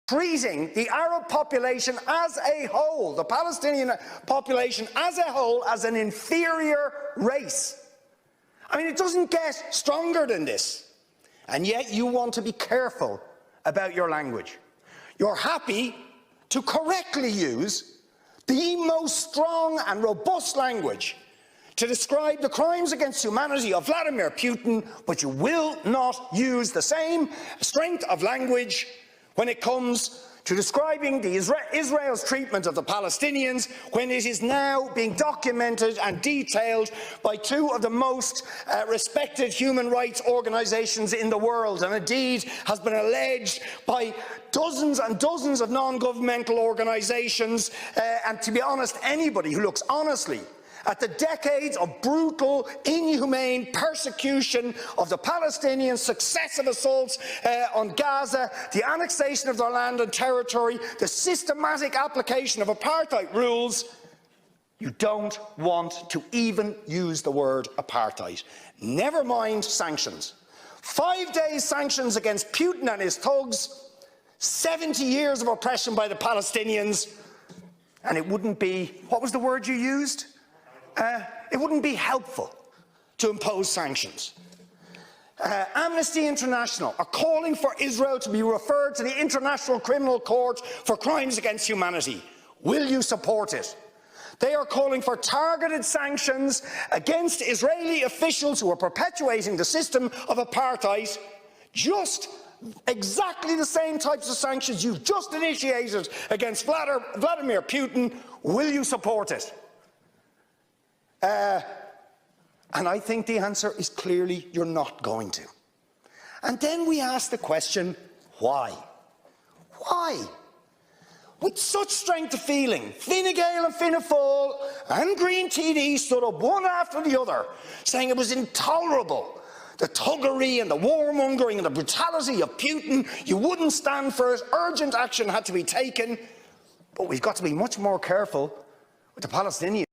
treating the Arab population as a whole, the Palestinian population as a whole, as an inferior race. I mean, it doesn't get stronger than this. And yet you want to be careful about your language. You're happy to correctly use the most strong and robust language to describe the crimes against humanity of Vladimir Putin, but you will not use the same strength of language when it comes to describing Israel's treatment of the Palestinians, when it is now being documented and detailed by two of the most respected human rights organisations in the world, and indeed has been alleged by dozens and dozens of non-governmental organisations, and to be honest, anybody who looks honestly at the decades of brutal, inhumane persecution of the Palestinians, successive assaults on Gaza, the annexation of their land and territory, the systematic application of apartheid rules, you don't want to even use the word apartheid. Never mind sanctions. 5 days sanctions against Putin and his thugs, 70 years of oppression by the Palestinians, and it wouldn't be, what was the word you used? It wouldn't be helpful to impose sanctions. Amnesty International are calling for Israel to be referred to the International Criminal Court for crimes against humanity. Will you support it? They are calling for targeted sanctions against Israeli officials who are perpetuating the system of apartheid, just exactly the same types of sanctions you've just initiated against Vladimir Putin. Will you support it? And I think the answer is clearly you're not going to. And then we ask the question, why? Why? With such strength of feeling, Fine Gael and Fianna Fáil and Green TD stood up one after the other, saying it was intolerable, the thuggery and the warmongering and the brutality of Putin. You wouldn't stand for it. Urgent action had to be taken. But we've got to be much more careful with the Palestinians.